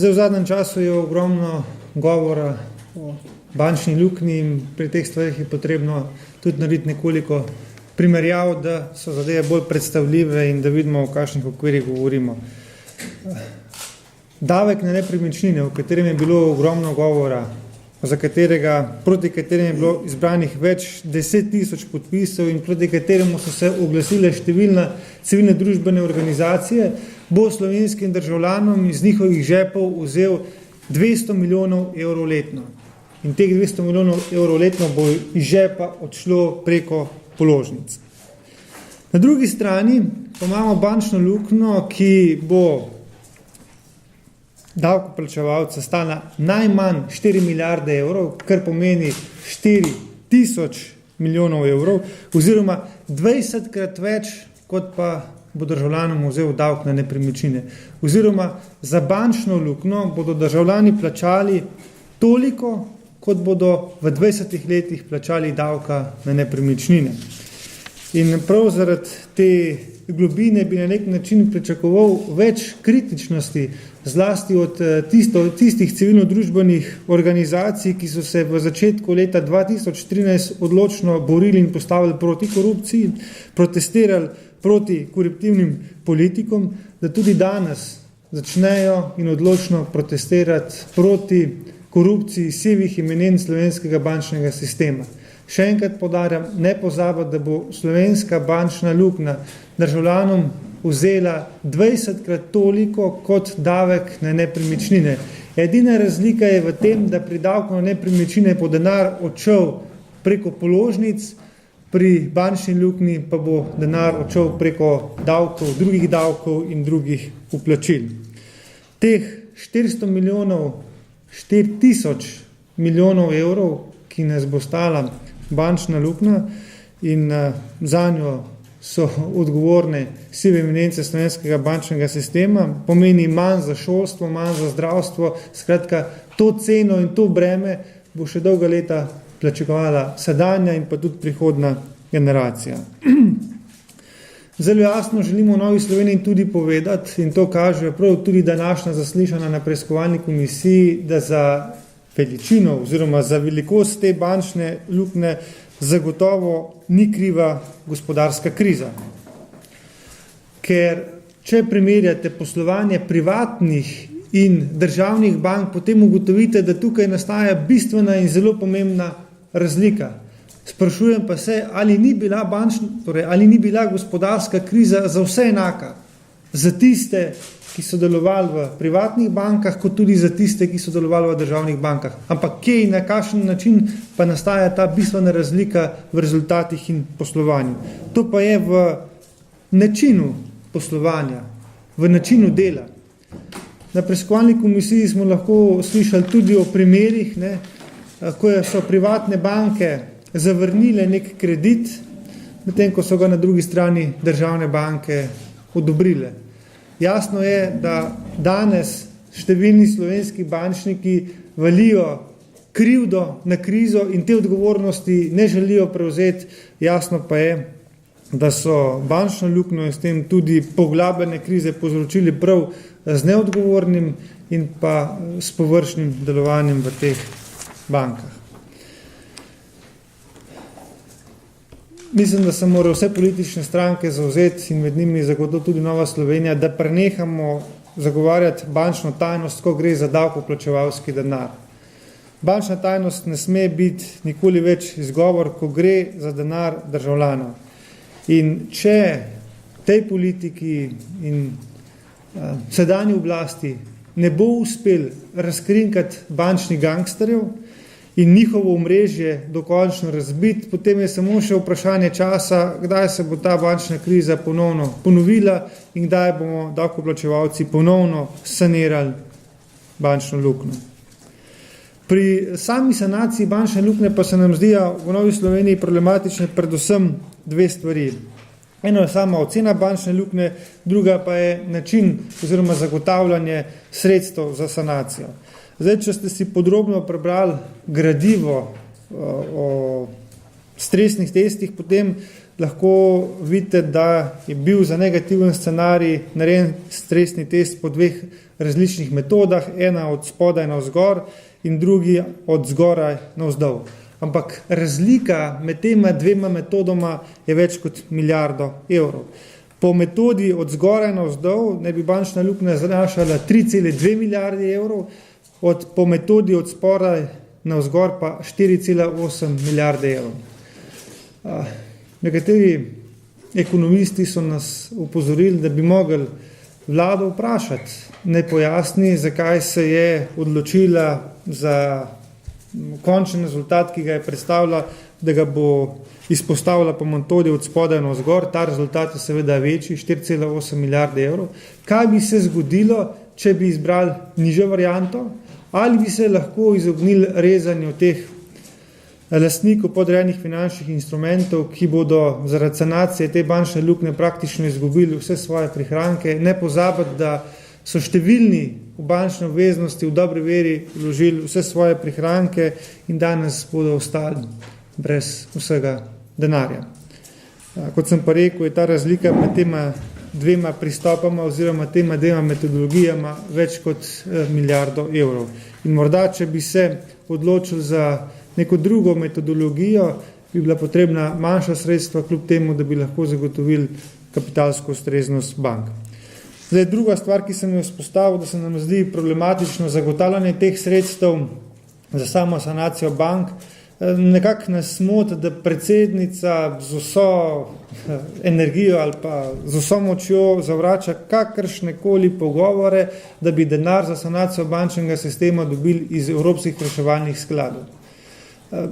Zdaj v zadnjem času je ogromno govora o bančni luknji in pri teh stvarih je potrebno tudi narediti nekoliko primerjav, da so zadeve bolj predstavljive in da vidimo, o kakšnih okvirih govorimo. Davek na nepremičnine, o katerem je bilo ogromno govora, proti katerem je bilo izbranih več 10,000 podpisov in proti kateremu so se oglasile številne civilne družbene organizacije, bo slovenskim državljanom iz njihovih žepov vzel 200 milijonov evrov letno. In teh 200 milijonov evrov letno bo iz žepa odšlo preko položnic. Na drugi strani pa imamo bančno luknjo, ki bo davkoplačevalca stala najmanj 4 milijarde evrov, kar pomeni 4,000 milijonov evrov, oziroma 20krat več, kot pa bo državljanom vzel davek na nepremičnine. Oziroma za bančno luknjo bodo državljani plačali toliko, kot bodo v 20 letih plačali davka na nepremičnine. In prav zaradi te globine bi na nek način pričakoval več kritičnosti, zlasti od tistih civilno-družbenih organizacij, ki so se v začetku leta 2013 odločno borili in postavili proti korupciji, protestirali proti koruptivnim politikom, da tudi danes začnejo in odločno protestirati proti korupciji sivih imenin slovenskega bančnega sistema. Še enkrat poudarjam, ne pozabiti, da bo slovenska bančna luknja državljanom vzela 20krat toliko kot davek na nepremičnine. Edina razlika je v tem, da pri davku na nepremičnine bo denar odšel preko položnic, pri bančni luknji pa bo denar odšel preko davkov, drugih davkov in drugih vplačil. Teh 400 milijonov, 4,000 milijonov evrov, ki nas bo stala bančna luknja in zanjo so odgovorne sive eminence slovenskega bančnega sistema, pomeni manj za šolstvo, manj za zdravstvo, skratka, to ceno in to breme bo še dolga leta plačevala sedanja in pa tudi prihodna generacija. Zelo jasno želimo v Novi Sloveniji tudi povedati, in to kaže prav tudi današnja zaslišana na preiskovalni komisiji, da za veličino oziroma za velikost te bančne luknje zagotovo ni kriva gospodarska kriza. Ker če primerjate poslovanje privatnih in državnih bank, potem ugotovite, da tukaj nastaja bistvena in zelo pomembna razlika. Sprašujem pa se, ali ni bila gospodarska kriza za vse enaka, za tiste, ki so delovali v privatnih bankah, kot tudi za tiste, ki so delovali v državnih bankah. Ampak kje in na kakšen način pa nastaja ta bistvena razlika v rezultatih in poslovanju. To pa je v načinu poslovanja, v načinu dela. Na preiskovalni komisiji smo lahko slišali tudi o primerih, ko so privatne banke zavrnile nek kredit, medtem ko so ga na drugi strani državne banke odobrile. Jasno je, da danes številni slovenski bančniki valijo krivdo na krizo in te odgovornosti ne želijo prevzeti. Jasno pa je, da so bančno luknjo in s tem tudi poglabljene krize povzročili prav z neodgovornim in pa s površnim delovanjem v teh bankah. Mislim, da se morajo vse politične stranke zavzeti in med njimi zagotovo tudi Nova Slovenija, da prenehamo zagovarjati bančno tajnost, ko gre za davkoplačevalski denar. Bančna tajnost ne sme biti nikoli več izgovor, ko gre za denar državljanov. In če tej politiki in sedanji oblasti ne bo uspel razkrinkati bančnih gangsterjev in njihovo omrežje dokončno razbiti, potem je samo še vprašanje časa, kdaj se bo ta bančna kriza ponovno ponovila in kdaj bomo davkoplačevalci ponovno sanirali bančno luknjo. Pri sami sanaciji bančne luknje pa se nam zdijo v Novi Sloveniji problematične predvsem dve stvari. Eno je sama ocena bančne luknje, druga pa je način oziroma zagotavljanje sredstev za sanacijo. Zdaj, če ste si podrobno prebrali gradivo o stresnih testih, potem lahko vidite, da je bil za negativen scenarij narejen stresni test po dveh različnih metodah, ena od spodaj navzgor in drugi od zgoraj navzdol. Ampak razlika med tema dvema metodoma je več kot milijardo evrov. Po metodi od zgoraj navzdol ne bi bančna luknja znašala 3,2 milijarde evrov, po metodi od spodaj navzgor pa 4,8 milijarde evrov. Nekateri ekonomisti so nas upozorili, da bi mogli vlado vprašati, ne pojasni, zakaj se je odločila za končen rezultat, ki ga je predstavila, da ga bo izpostavila po metodi od spodaj navzgor. Ta rezultat je seveda večji, 4,8 milijarde evrov. Kaj bi se zgodilo, če bi izbrali nižjo varianto? Ali bi se lahko izognili rezanju teh lastnikov podrejenih finančnih instrumentov, ki bodo zaradi sanacije te bančne luknje praktično izgubili vse svoje prihranke? Ne pozabiti, da so številni v bančne obveznosti v dobri veri vložili vse svoje prihranke in danes bodo ostali brez vsega denarja. Kot sem pa rekel, je ta razlika med tema dvema pristopama oziroma tema dvema metodologijama več kot milijardo evrov. In morda, če bi se odločili za neko drugo metodologijo, bi bila potrebna manjša sredstva, kljub temu, da bi lahko zagotovili kapitalsko ustreznost bank. Zdaj, druga stvar, ki sem jo izpostavil, da se nam zdi problematično zagotavljanje teh sredstev za samo sanacijo bank, nekako nas moti, da predsednica z vso energijo ali pa z vso močjo zavrača kakršnekoli pogovore, da bi denar za sanacijo bančnega sistema dobili iz evropskih reševalnih skladov.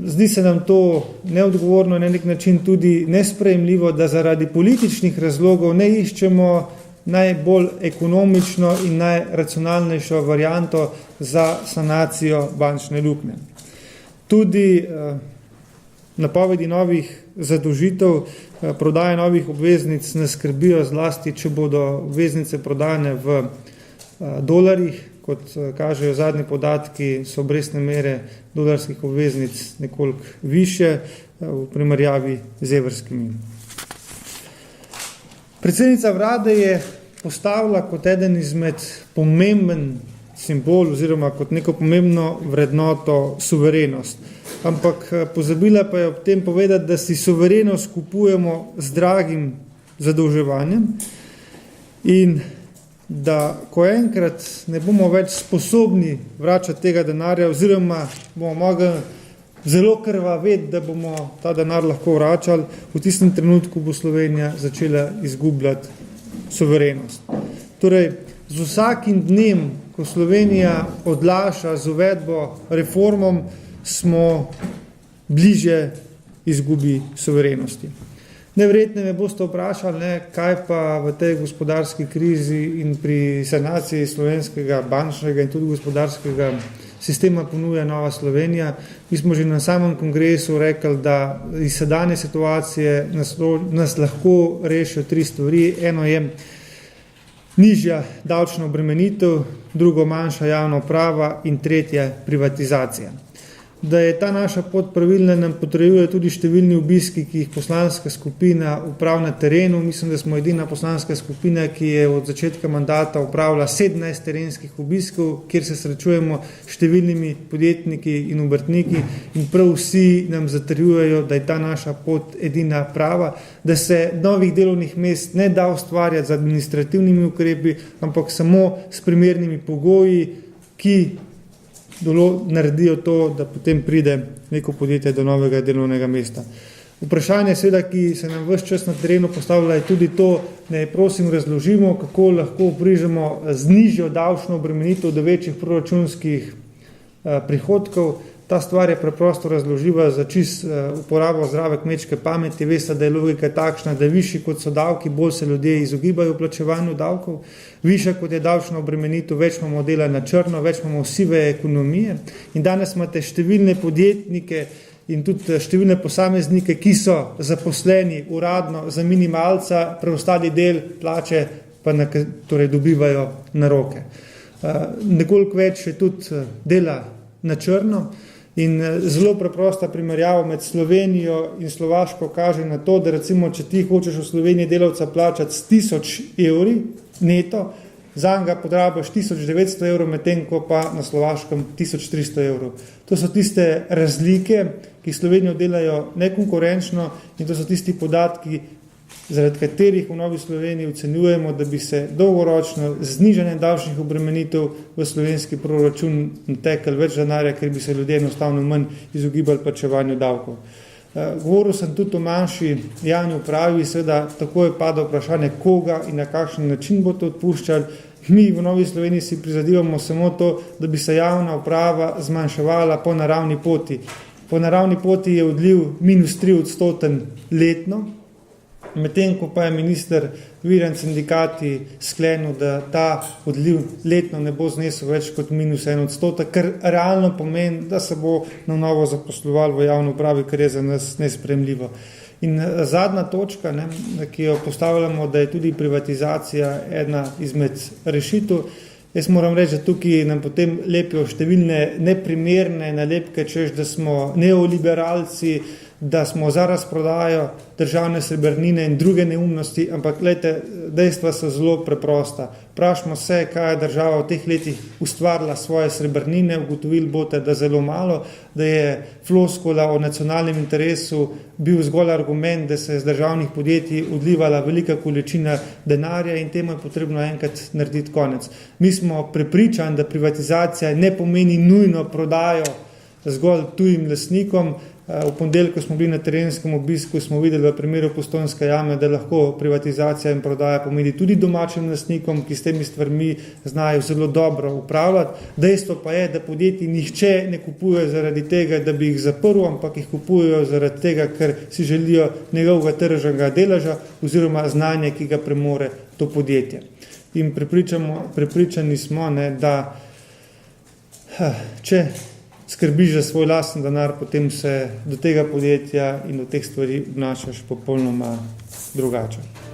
Zdi se nam to neodgovorno in na nek način tudi nesprejemljivo, da zaradi političnih razlogov ne iščemo najbolj ekonomično in najracionalnejšo varianto za sanacijo bančne luknje. Tudi napovedi novih zadolžitev, prodaje novih obveznic nas skrbijo zlasti, če bodo obveznice prodane v dolarjih. Kot kažejo zadnji podatki, so obrestne mere dolarskih obveznic nekoliko višje v primerjavi z evrskimi. Predsednica vlade je postavila kot eden izmed pomemben simbol oziroma kot neko pomembno vrednoto suverenost. Ampak pozabila pa je ob tem povedati, da si suverenost kupujemo z dragim zadolževanjem in da ko enkrat ne bomo več sposobni vračati tega denarja oziroma bomo mogli zelo krvaveti, da bomo ta denar lahko vračali, v tistem trenutku bo Slovenija začela izgubljati suverenost. Torej, z vsakim dnem, ko Slovenija odlaša z uvedbo reformom, smo bliže izgubi suverenosti. Neverjetno me boste vprašali, kaj pa v tej gospodarski krizi in pri sanaciji slovenskega bančnega in tudi gospodarskega sistema ponuja Nova Slovenija. Mi smo že na samem kongresu rekli, da iz sedanje situacije nas lahko rešijo 3 stvari. Eno je nižja davčna obremenitev, drugo manjša javna uprava in tretje privatizacija. Da je ta naša pot pravilna, nam potrjujejo tudi številni obiski, ki jih poslanska skupina upravlja na terenu. Mislim, da smo edina poslanska skupina, ki je od začetka mandata upravila 17 terenskih obiskov, kjer se srečujemo številnimi podjetniki in obrtniki in prav vsi nam zatrjujejo, da je ta naša pot edina prava, da se novih delovnih mest ne da ustvarjati z administrativnimi ukrepi, ampak samo s primernimi pogoji, ki naredijo to, da potem pride neko podjetje do novega delovnega mesta. Vprašanje, seveda, ki se nam ves čas na terenu postavlja, je tudi to, da prosim razložimo, kako lahko prižemo z nižjo davčno obremenitev do večjih proračunskih prihodkov. Ta stvar je preprosto razloživa za čist uporabo zdrave kmečke pameti. Veste, da je logika takšna, da višji kot so davki, bolj se ljudje izogibajo plačevanju davkov. Višja kot je davčna obremenitev, več imamo dela na črno, več imamo sive ekonomije. In danes imate številne podjetnike in tudi številne posameznike, ki so zaposleni uradno za minimalca, preostali del plače pa torej dobivajo na roke. Nekoliko več je tudi dela na črno. In zelo preprosta primerjava med Slovenijo in Slovaško kaže na to, da recimo, če ti hočeš v Sloveniji delavca plačati s 1000 evri neto, zanj ga podrabiš 1900 evrov, medtem ko pa na Slovaškem 1300 evrov. To so tiste razlike, ki Slovenijo delajo nekonkurenčno, in to so tisti podatki, zaradi katerih v Novi Sloveniji ocenjujemo, da bi se dolgoročno z znižanjem davčnih obremenitev v slovenski proračun natekli več denarja, ker bi se ljudje enostavno manj izogibali plačevanju davkov. Govoril sem tudi o manjši javni upravi, seveda tako je padlo vprašanje, koga in na kakšen način bo to odpuščali. Mi v Novi Sloveniji si prizadevamo samo to, da bi se javna uprava zmanjševala po naravni poti. Po naravni poti je odliv -3% letno, medtem ko pa je minister Virant sindikati sklenil, da ta odliv letno ne bo znesel več kot -1%, kar realno pomeni, da se bo na novo zaposlovalo v javno upravi, kar je za nas nesprejemljivo. In zadnja točka, ki jo postavljamo, da je tudi privatizacija ena izmed rešitev. Jaz moram reči, da tukaj nam potem lepijo številne neprimerne nalepke, češ, da smo neoliberalci, da smo za razprodajo državne srebrnine in druge neumnosti, ampak glejte, dejstva so zelo preprosta. Vprašamo se, kaj je država v teh letih ustvarila svoje srebrnine, ugotovili boste, da zelo malo, da je floskula o nacionalnem interesu bil zgolj argument, da se je z državnih podjetij odlivala velika količina denarja in temu je potrebno enkrat narediti konec. Mi smo prepričani, da privatizacija ne pomeni nujno prodajo zgolj tujim lastnikom. V ponedeljku smo bili na terenskem obisku, smo videli v primeru Postojnske jame, da lahko privatizacija in prodaja pomeni tudi domačim lastnikom, ki s temi stvarmi znajo zelo dobro upravljati. Dejstvo pa je, da podjetij nihče ne kupuje zaradi tega, da bi jih zaprl, ampak jih kupujejo zaradi tega, ker si želijo njegovega tržnega deleža oziroma znanje, ki ga premore to podjetje. In prepričani smo, da če skrbiš za svoj lasten denar, potem se do tega podjetja in do teh stvari obnašaš popolnoma drugače.